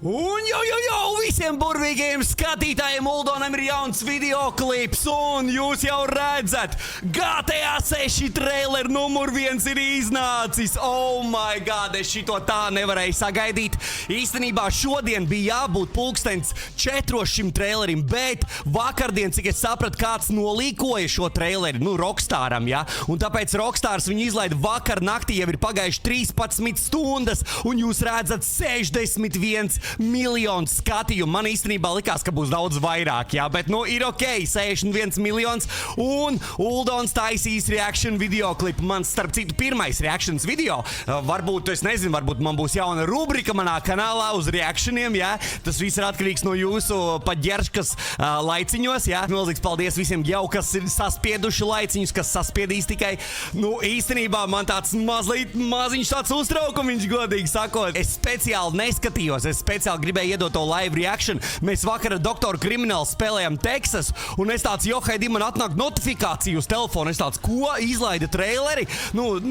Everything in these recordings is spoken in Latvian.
Un jau visiem burvīgajiem skatītājiem Uldonam ir jauns videoklips, un jūs jau redzat, GTA 6 trailer numur 1 ir iznācis. Oh my god, es šito tā nevarēju sagaidīt. Īstenībā šodien bija jābūt 4:00 šim trailerim, bet vakardien, cik es sapratu, kāds nolīkoja šo traileri, Rockstaram, ja? Un tāpēc Rockstars viņu izlaida vakar naktī, jau ir pagājuši 13 stundas, un jūs redzat 61 miljonu skatījumu. Man īstenībā likās, ka būs daudz vairāk, jā, bet ir ok, 61 miljons, un Uldons taisīs reaction videoklipu. Man, starp citu, pirmais reactions video. Varbūt, es nezinu, varbūt man būs jauna rubrika manā kanālā uz reactioniem, jā. Tas viss ir atkarīgs no jūsu paģerškas laiciņos, jā. Milzīgs paldies visiem jau, kas ir saspieduši laiciņus, kas saspiedīs tikai. Īstenībā man tāds maziņš tāds uztraukums, godīgi sakot. Es speciāli neskatījos, es speciāli gribēju iedot to live reaction. Mēs vakar ar Doktoru Kriminālu spēlējām Teksas, un es tāds, Haidī, man atnāk notifikāciju uz telefonu. Es tāds, ko izlaida traileri?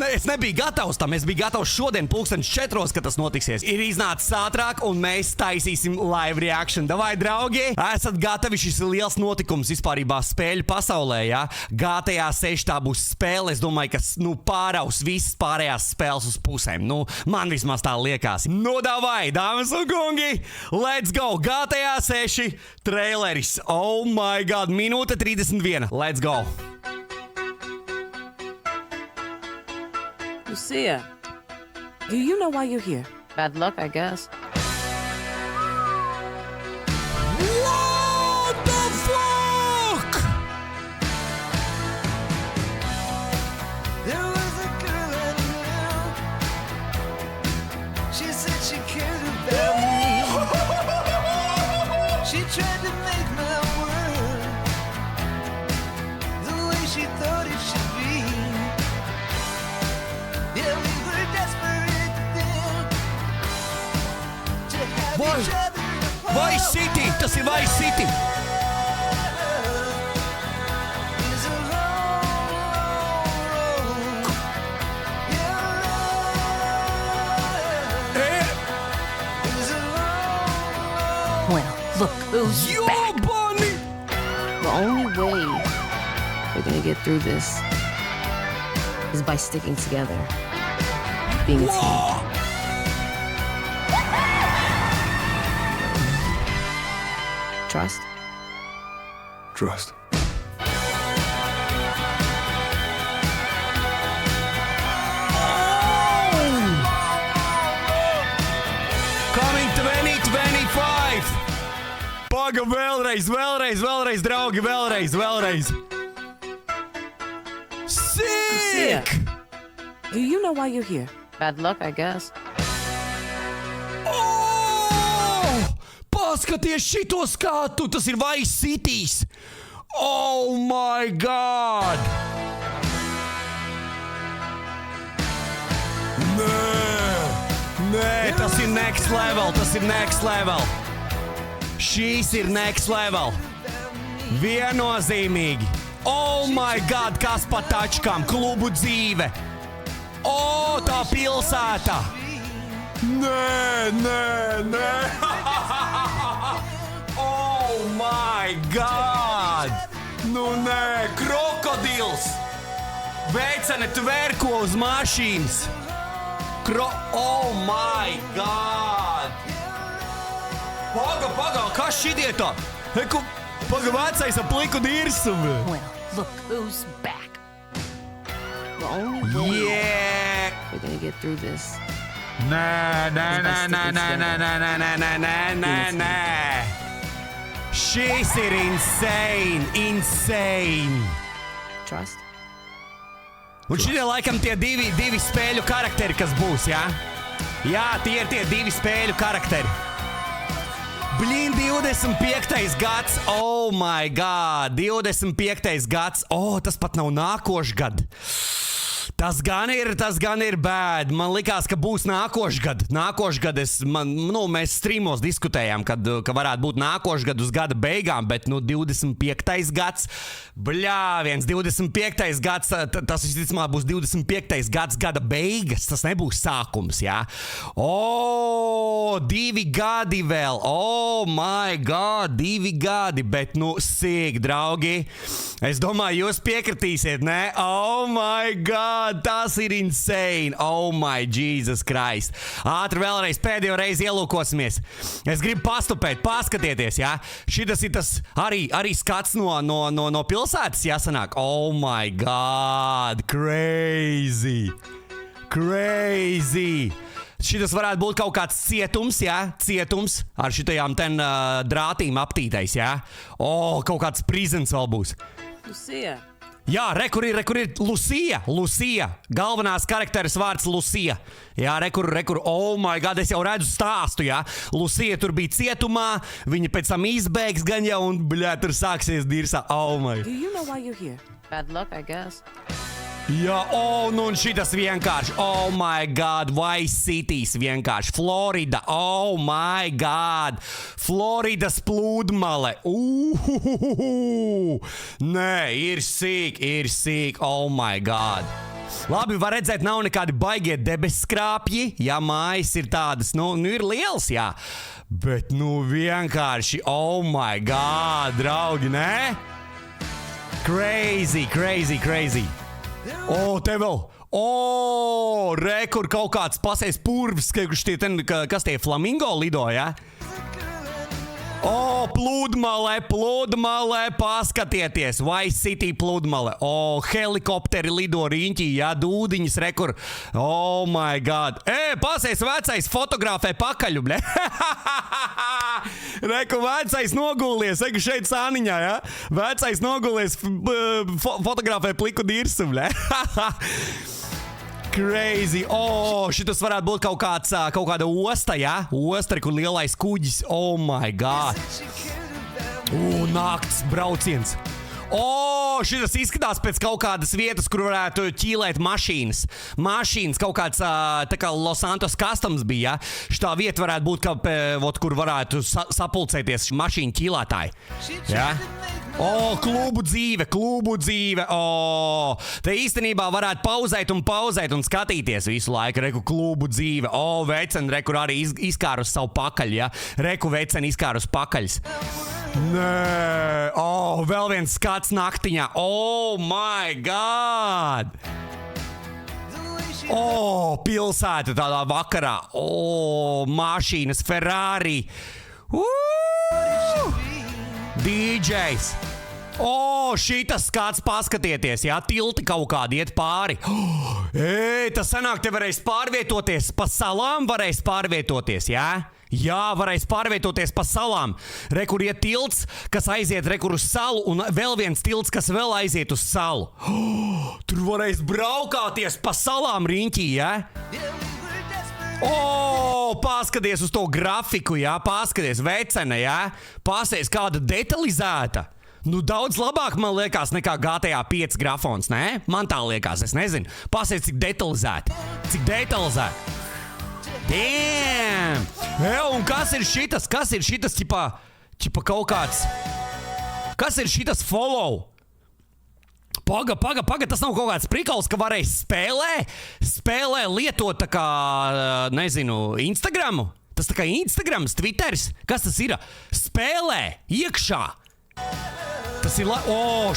Es nebiju gatavs tam, es biju gatavs šodien 4:00, kad tas notiksies. Ir iznācis ātrāk, un mēs taisīsim live reaction. Davai, draugi, esat gatavi, šis ir liels notikums vispārībā spēļu pasaulē, jā? GTA 6 tā būs spēle, es domāju, ka, pāraus visas pārējās spēles uz pusēm. Man vismaz tā liekas. Davai, dāmas un kungi, let's go! GTA 6 traileris. Oh my god, minūte 31. Let's go! Lucia, do you know why you're here? Bad luck, I guess. What the fuck? There was a girl I knew. She said she cared about me. She tried to make my world the way she thought it should be. Yeah, we were desperate then to have each other apart. Vice City! Tas ir Vice City! It's a long, long road. Yeah, it's a long, long. Well, look who's Yo, back. Bonnie! The only way we're gonna get through this is by sticking together, being a team. Whoa! Trust? Trust. Coming 2025! Paga vēlreiz, draugi, vēlreiz! Sick! Do you know why you're here? Bad luck, I guess. Oh! Paskaties šito skatu! Tas ir Vice Cities! Oh my god! Nē, tas ir next level! Šīs ir next level! Viennozīmīgi! Oh my god, kas pa tačkām, klubu dzīve! O, tā pilsēta! Nē! Oh my god! Nē, krokodils! Veicene tvērko uz mašīnas! Oh my god! Paga, kas šidietā? Paga vecais ap pliku dirsumu! Well, look who's back. The only way Yeah! we're gonna get through this. Nē. Šis ir insane! Trust? Un šitie laikam tie divi spēļu karakteri, kas būs, jā? Jā, tie ir tie divi spēļu karakteri. Blin, 25. gads, oh my god, 25. gads, tas pat nav nākošs gads. Tas gan ir bad. Man likās, ka būs nākošgad. Nākošgad mēs streamos diskutējām, ka varētu būt nākošgad uz gada beigām, bet 25. gads, 25. gads, tas visticamāk būs 25. gads gada beigas, tas nebūs sākums, jā. 2 gadi vēl, oh my god, 2 gadi, bet sīk, draugi. Es domāju, jūs piekritīsiet, ne? Oh my god, tas ir insane. Oh my Jesus Christ. Ātri vēlreiz pēdējo reizi ielūkosimies. Es gribu pastupēt, paskatieties, jā. Šitas ir tas arī skats no pilsētas jāsanāk. Oh my god, crazy. Šitas varētu būt kaut kāds cietums, jā, cietums ar šitajām drātīm aptītais, jā. Kaut kāds prisons vēl būs. Lucia. Jā, rekur ir Lucia. Galvenās karakteres vārds Lucia. Jā, rekur. Oh my god, es jau redzu stāstu, jā. Lucia tur bija cietumā, viņa pēc tam izbēgs gan jau un, tur sāksies dirsā. Oh my. Do you know why you're here? Bad luck, I guess. Jā, un šitas vienkārši, oh my god, Vice Cities vienkārši, Florida, oh my god, Floridas plūdmale, nē, ir sīk, oh my god. Labi, var redzēt, nav nekādi baigie debesskrāpji, jā, mājas ir tādas, ir liels, jā, bet vienkārši, oh my god, draugi, nē? Crazy. Te vēl. Rekur kaut kāds pasēs purvs, kas tie flamingo lido, jā? Pludmale, paskatieties, Vice City pludmale. Helikopteri lido riņķī, jā, dūdiņas, rekur. Oh my god. Pasēs vecais fotografē pakaļu, bļe. Reku, vecais nogūlies, šeit sāniņā, jā. Vecais nogūlies, fotografē pliku dirsu, bļe. Crazy. Šitas varētu būt kaut kāda osta, jā? Osta, kur lielais kuģis. Oh my god. Nakts brauciens. Šitas izskatās pēc kaut kādas vietas, kur varētu ķīlēt mašīnas. Mašīnas kaut kāds, tā kā Los Santos Customs bija, jā? Šitā vieta varētu būt, kur varētu sapulcēties mašīnu ķīlētāji. Jā? Klubu dzīve. Te īstenībā varētu pauzēt un skatīties visu laiku. Reku, klubu dzīve. Vecen, reku arī izkārus savu pakaļu, ja? Reku, vecen izkārus pakaļs. Nē, vēl viens skats naktiņā. Oh my god! Pilsēta tādā vakarā. Mašīnas, Ferrari. DJs. Šitas skats, paskatieties, jā, tilti kaut kādi iet pāri. Tas sanāk, te varēs pārvietoties, pa salām varēs pārvietoties, jā? Jā, varēs pārvietoties pa salām. Rekur iet tilts, kas aiziet rekur uz salu, un vēl viens tilts, kas vēl aiziet uz salu. Tur varēs braukāties pa salām riņķī, jā? Paskaties uz to grafiku, jā? Paskaties, vecene, jā? Pasēs kāda detalizēta. Daudz labāk, man liekas, nekā GTA 5 grafons, ne? Man tā liekas, es nezinu. Pasēs, cik detalizēti. Damn! Un kas ir šitas? Ķipa kaut kāds... Kas ir šitas follow? Paga, tas nav kaut kāds prikals, ka varēs spēlē lietot tā kā, nezinu, Instagramu? Tas tā kā Instagrams, Twitteris? Kas tas ir? Spēlē, iekšā! Tas ir,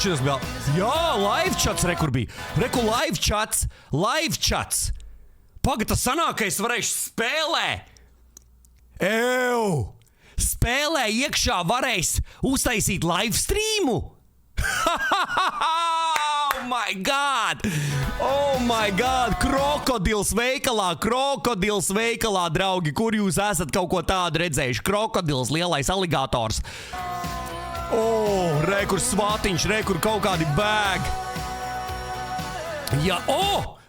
šitas bija... Jā, live chats rekur bija. Reku live chats. Paga, tas sanāk, ka es varēšu spēlē iekšā varēs uztaisīt live streamu. Oh my god, krokodils veikalā, draugi, kur jūs esat kaut ko tādu redzējuši? Krokodils, lielais aligators. Rekur svātiņš, rekur kaut kādi bēg. Jā,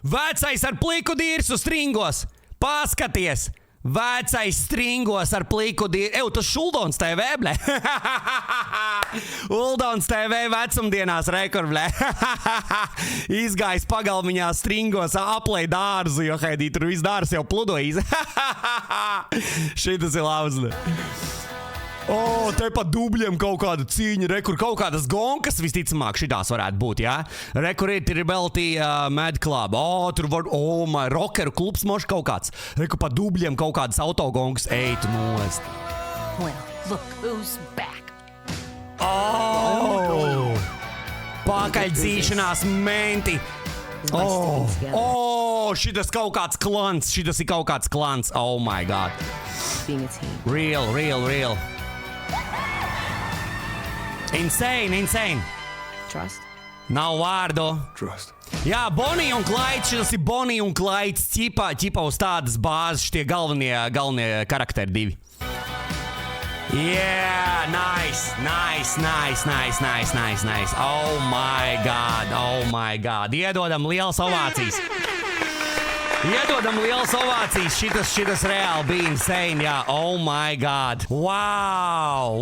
vecais ar pliku dirsu stringos. Paskaties, Vecais stringos ar pliku tas Šuldons TV, ble. Uldons TV vecumdienās rekord, ble. Izgājis pagalmiņā stringos, aplēja dārzu, jo Heidī tur viss dārs jau pludojas. Šitas ir labs, ble. Te pa dubļiem kaut kāda cīņa, kur kaut kādas gonkas visticamāk šitās varētu būt, jā? Kur ir Rebelty Mad Club, tur var, rockeru klubs moši kaut kāds. Kur pa dubļiem kaut kādas autogonkas, tu nost. Well, look who's back. Pakaļdzīšanās menti. Šitas kaut kāds klans, šitas ir kaut kāds klans, oh my god. Being a team. Real. Insane. Trust. Nav vārdu. Trust. Jā, Bonnie un Clyde, šis ir Bonnie un Clyde, ķipa uz tādas bāzes, šitie galvenie karakteri divi. Yeah, nice. Oh my god. Iedodam lielas ovācijas. Šitas reāli bija insane, jā. Oh my god. Wow.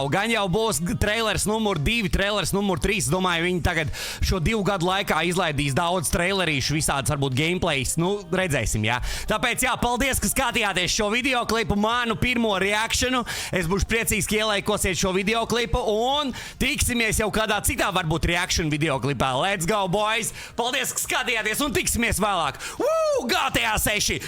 Gan jau būs trailers numur 2, trailers numur 3. Domāju, viņi tagad šo 2 gadu laikā izlaidīs daudz trailerīšu, visāds varbūt gameplays. Redzēsim, jā. Tāpēc, jā, paldies, ka skatījāties šo videoklipu, manu pirmo reakšanu. Es būšu priecīgs, ka ielaikosiet šo videoklipu un tiksimies jau kādā citā varbūt reaction videoklipā. Let's go, boys! Paldies, ka skatījāties un tiksimies vēlāk. GTA 6!